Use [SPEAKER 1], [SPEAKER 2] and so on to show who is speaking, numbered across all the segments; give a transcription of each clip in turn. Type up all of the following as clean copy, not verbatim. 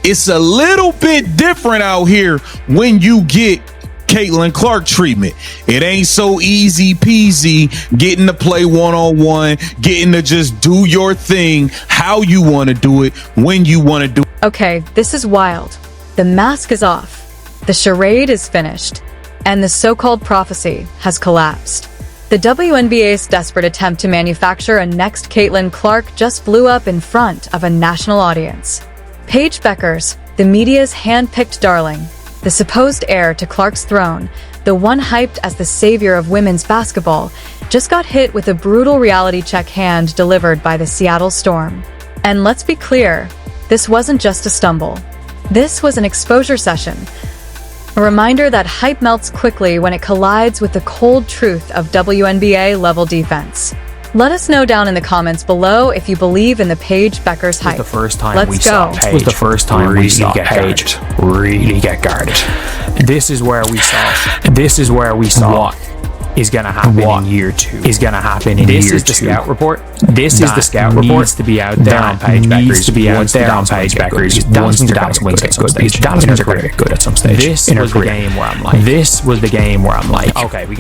[SPEAKER 1] It's a little bit different out here when you get Caitlin Clark treatment. It ain't so easy peasy getting to play one-on-one, getting to just do your thing how you want to do it, when you want to do it.
[SPEAKER 2] Okay, this is wild. The mask is off, the charade is finished, and the so-called prophecy has collapsed. The WNBA's desperate attempt to manufacture a next Caitlin Clark just blew up in front of a national audience. Paige Bueckers, the media's hand-picked darling, the supposed heir to Clark's throne, the one hyped as the savior of women's basketball, just got hit with a brutal reality check hand delivered by the Seattle Storm. And let's be clear, this wasn't just a stumble. This was an exposure session. A reminder that hype melts quickly when it collides with the cold truth of WNBA-level defense. Let us know down in the comments below if you believe in the Paige Bueckers hype.
[SPEAKER 3] The first time
[SPEAKER 2] Let's
[SPEAKER 3] we
[SPEAKER 2] go.
[SPEAKER 3] saw Paige, was the first time we saw Paige really get guarded. This is where we saw what is going to happen in year 2. This is the scout report. This is the scout report. Needs to be out there on Paige Bueckers. Needs to be out there on Paige Bueckers. Once the Dallas Wings get good, these Dallas Wings are going to get good at some stage. This was the game where I'm like, okay, we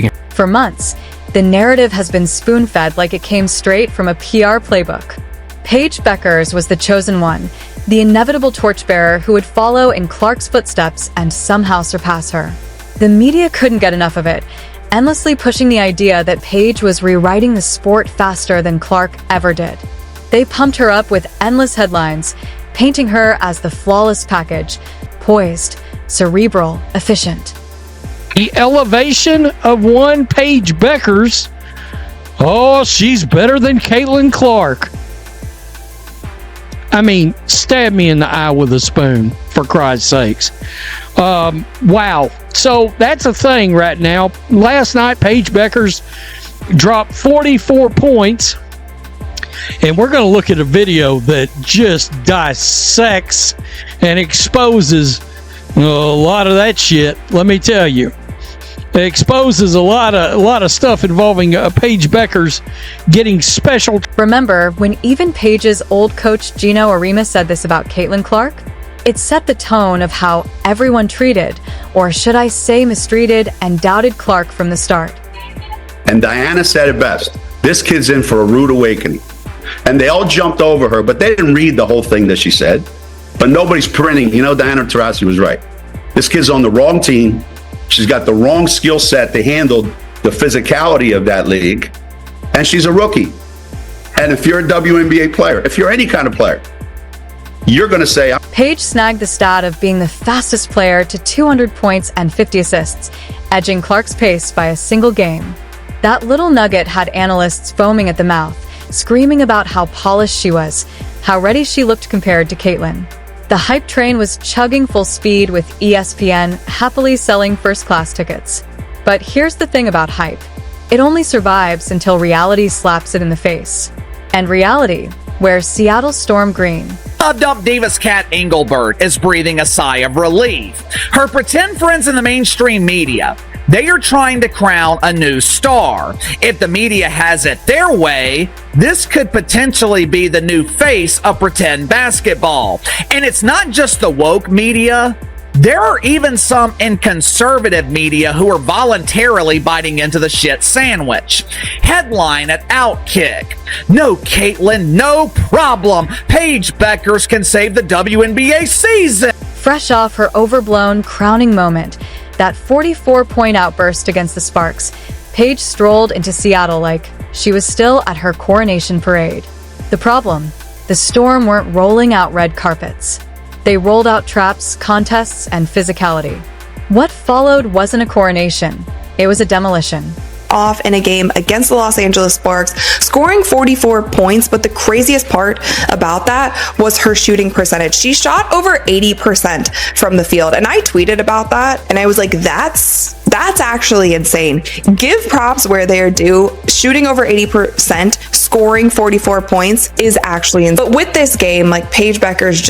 [SPEAKER 3] can.
[SPEAKER 2] For months, the narrative has been spoon-fed like it came straight from a PR playbook. Paige Bueckers was the chosen one, the inevitable torchbearer who would follow in Clark's footsteps and somehow surpass her. The media couldn't get enough of it, endlessly pushing the idea that Paige was rewriting the sport faster than Clark ever did. They pumped her up with endless headlines, painting her as the flawless package, poised, cerebral, efficient.
[SPEAKER 4] The elevation of one Paige Bueckers. Oh, she's better than Caitlin Clark. I mean, stab me in the eye with a spoon, for Christ's sakes. Wow. So that's a thing right now. Last night, Paige Bueckers dropped 44 points. And we're going to look at a video that just dissects and exposes a lot of that shit, let me tell you. It exposes a lot of stuff involving Paige Bueckers getting special.
[SPEAKER 2] Remember when even Paige's old coach Gino Arima said this about Caitlin Clark? It set the tone of how everyone treated, or should I say mistreated, and doubted Clark from the start.
[SPEAKER 5] And Diana said it best. This kid's in for a rude awakening. And they all jumped over her, but they didn't read the whole thing that she said. But nobody's printing. You know, Diana Taurasi was right. This kid's on the wrong team. She's got the wrong skill set to handle the physicality of that league. And she's a rookie. And if you're a WNBA player, if you're any kind of player, you're going to say...
[SPEAKER 2] Paige snagged the stat of being the fastest player to 200 points and 50 assists, edging Clark's pace by a single game. That little nugget had analysts foaming at the mouth, screaming about how polished she was, how ready she looked compared to Caitlin. The hype train was chugging full speed with ESPN happily selling first-class tickets. But here's the thing about hype. It only survives until reality slaps it in the face. And reality wears Seattle Storm green.
[SPEAKER 6] Dubbed Divas Kat Engelbert is breathing a sigh of relief. Her pretend friends in the mainstream media, they are trying to crown a new star. If the media has it their way, this could potentially be the new face of pretend basketball. And it's not just the woke media. There are even some in conservative media who are voluntarily biting into the shit sandwich. Headline at Outkick: "No Caitlin, no problem. Paige Bueckers can save the WNBA season."
[SPEAKER 2] Fresh off her overblown crowning moment, that 44-point outburst against the Sparks, Paige strolled into Seattle like she was still at her coronation parade. The problem? The Storm weren't rolling out red carpets. They rolled out traps, contests, and physicality. What followed wasn't a coronation. It was a demolition.
[SPEAKER 7] Off in a game against the Los Angeles Sparks, scoring 44 points, but the craziest part about that was her shooting percentage. She shot over 80% from the field, and I tweeted about that, and I was like, that's actually insane. Give props where they are due. Shooting over 80%, scoring 44 points is actually insane. But with this game, like, Paige Bueckers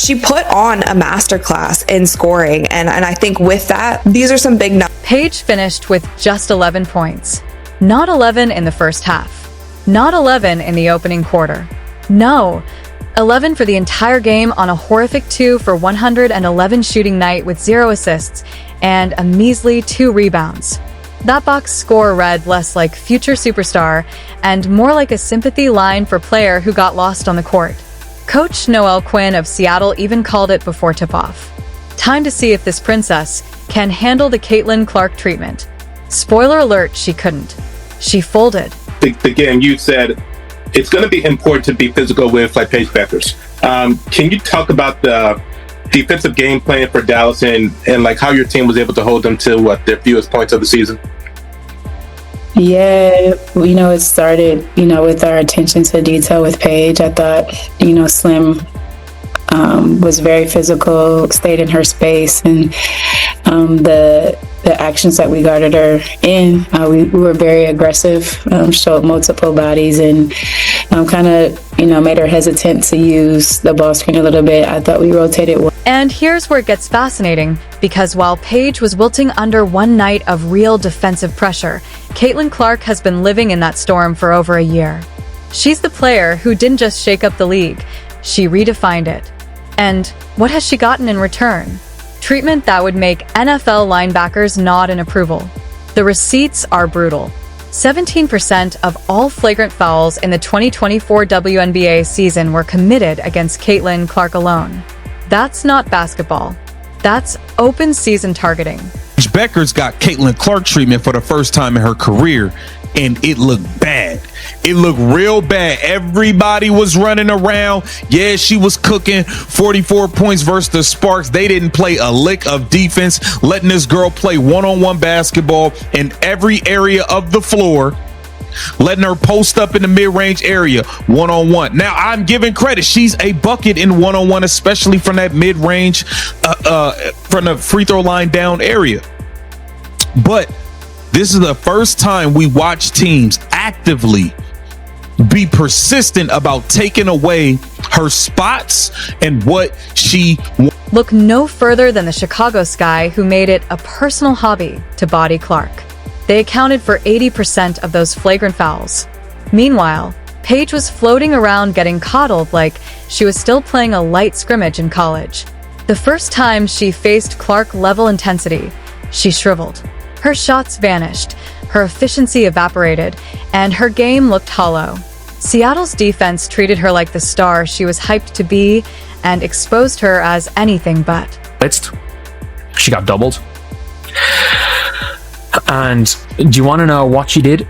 [SPEAKER 7] she put on a masterclass in scoring, and I think with that, these are some big numbers.
[SPEAKER 2] Paige finished with just 11 points. Not 11 in the first half. Not 11 in the opening quarter. No, 11 for the entire game on a horrific 2 for 111 shooting night with 0 assists and a measly 2 rebounds. That box score read less like future superstar and more like a sympathy line for player who got lost on the court. Coach Noel Quinn of Seattle even called it before tip-off. Time to see if this princess can handle the Caitlin Clark treatment. Spoiler alert, she couldn't. She folded.
[SPEAKER 8] The game, you said it's going to be important to be physical with like Paige Bueckers. Can you talk about the defensive game plan for Dallas and like how your team was able to hold them to their fewest points of the season?
[SPEAKER 9] Yeah, it started, with our attention to detail with Paige. I thought, Slim was very physical, stayed in her space, and the actions that we guarded her in, we were very aggressive, showed multiple bodies, and kind of, made her hesitant to use the ball screen a little bit. I thought we rotated well.
[SPEAKER 2] And here's where it gets fascinating, because while Paige was wilting under one night of real defensive pressure, Caitlin Clark has been living in that storm for over a year. She's the player who didn't just shake up the league, she redefined it. And what has she gotten in return? Treatment that would make NFL linebackers nod in approval. The receipts are brutal. 17% of all flagrant fouls in the 2024 WNBA season were committed against Caitlin Clark alone. That's not basketball. That's open season targeting.
[SPEAKER 1] Bueckers got Caitlin Clark treatment for the first time in her career, and it looked bad. It looked real bad. Everybody was running around. Yeah, she was cooking 44 points versus the Sparks. They didn't play a lick of defense, letting this girl play one-on-one basketball in every area of the floor, letting her post up in the mid-range area one-on-one. Now, I'm giving credit. She's a bucket in one-on-one, especially from that mid-range, from the free throw line down area. But this is the first time we watch teams actively be persistent about taking away her spots and what she wants.
[SPEAKER 2] Look no further than the Chicago Sky, who made it a personal hobby to body Clark. They accounted for 80% of those flagrant fouls. Meanwhile, Paige was floating around getting coddled like she was still playing a light scrimmage in college. The first time she faced Clark-level intensity, she shriveled. Her shots vanished, her efficiency evaporated, and her game looked hollow. Seattle's defense treated her like the star she was hyped to be and exposed her as anything but.
[SPEAKER 3] Blitzed. She got doubled. And do you want to know what she did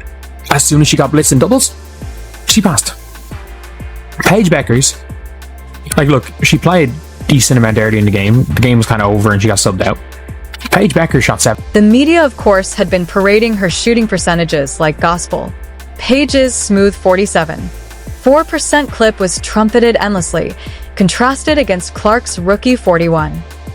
[SPEAKER 3] as soon as she got blitzed and doubles? She passed. Paige Bueckers, look, she played decent amount early in the game. The game was kind of over and she got subbed out. Paige Bueckers shot 7.
[SPEAKER 2] The media, of course, had been parading her shooting percentages like gospel. Paige's smooth 47. 4% clip was trumpeted endlessly, contrasted against Clark's rookie 41.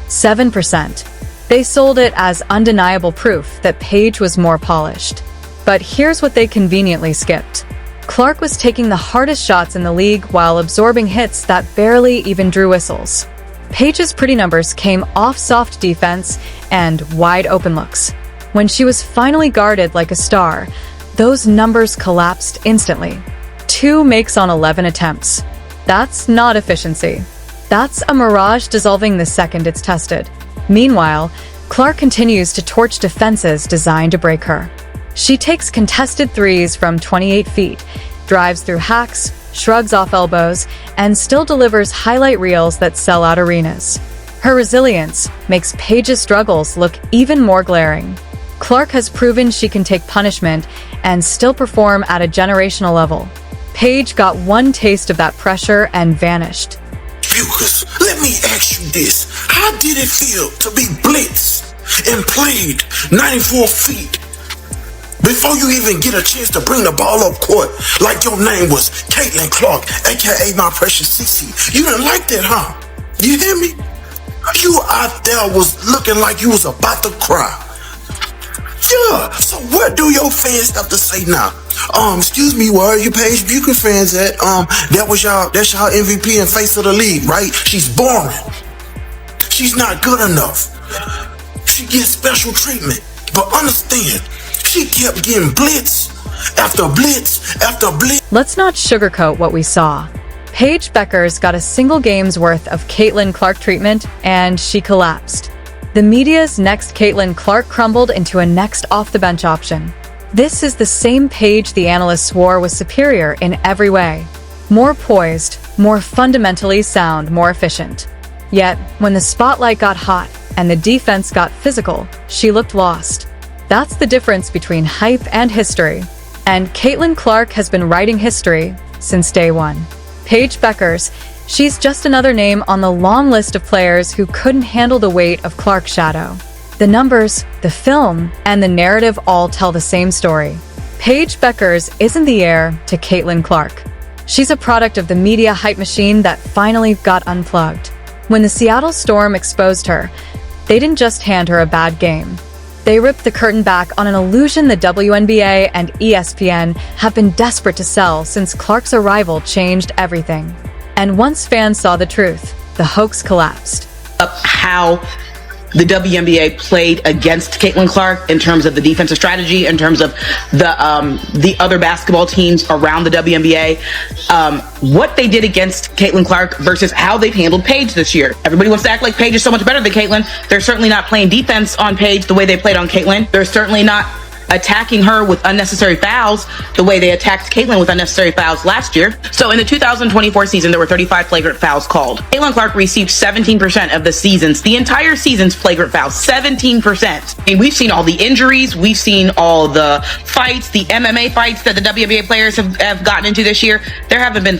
[SPEAKER 2] 7%. They sold it as undeniable proof that Paige was more polished. But here's what they conveniently skipped. Clark was taking the hardest shots in the league while absorbing hits that barely even drew whistles. Paige's pretty numbers came off soft defense and wide open looks. When she was finally guarded like a star, those numbers collapsed instantly. 2 makes on 11 attempts. That's not efficiency. That's a mirage dissolving the second it's tested. Meanwhile, Clark continues to torch defenses designed to break her. She takes contested threes from 28 feet, drives through hacks, shrugs off elbows, and still delivers highlight reels that sell out arenas. Her resilience makes Paige's struggles look even more glaring. Clark has proven she can take punishment and still perform at a generational level. Paige got one taste of that pressure and vanished.
[SPEAKER 10] Bueckers, let me ask you this. How did it feel to be blitzed and played 94 feet before you even get a chance to bring the ball up court like your name was Caitlin Clark, aka my precious Cece? You didn't like that, huh? You hear me? You out there was looking like you was about to cry. Yeah, so what do your fans have to say now? Excuse me, where are you Paige Bueckers fans at? That's y'all MVP and face of the league, right? She's boring. She's not good enough. She gets special treatment. But understand, she kept getting blitz after blitz after blitz.
[SPEAKER 2] Let's not sugarcoat what we saw. Paige Bueckers got a single game's worth of Caitlin Clark treatment, and she collapsed. The media's next Caitlin Clark crumbled into a next off-the-bench option. This is the same Paige the analysts swore was superior in every way. More poised, more fundamentally sound, more efficient. Yet, when the spotlight got hot and the defense got physical, she looked lost. That's the difference between hype and history. And Caitlin Clark has been writing history since day one. Paige Bueckers, she's just another name on the long list of players who couldn't handle the weight of Clark's shadow. The numbers, the film, and the narrative all tell the same story. Paige Bueckers isn't the heir to Caitlin Clark. She's a product of the media hype machine that finally got unplugged. When the Seattle Storm exposed her, they didn't just hand her a bad game. They ripped the curtain back on an illusion the WNBA and ESPN have been desperate to sell since Clark's arrival changed everything. And once fans saw the truth, the hoax collapsed.
[SPEAKER 11] How the WNBA played against Caitlin Clark in terms of the defensive strategy, in terms of the other basketball teams around the WNBA, what they did against Caitlin Clark versus how they've handled Paige this year. Everybody wants to act like Paige is so much better than Caitlin. They're certainly not playing defense on Paige the way they played on Caitlin. They're certainly not attacking her with unnecessary fouls the way they attacked Caitlin with unnecessary fouls last year. So in the 2024 season, there were 35 flagrant fouls called. Caitlin Clark received 17% of the entire season's flagrant fouls, 17%. I mean, we've seen all the injuries, we've seen all the fights, the MMA fights that the WNBA players have gotten into this year. There haven't been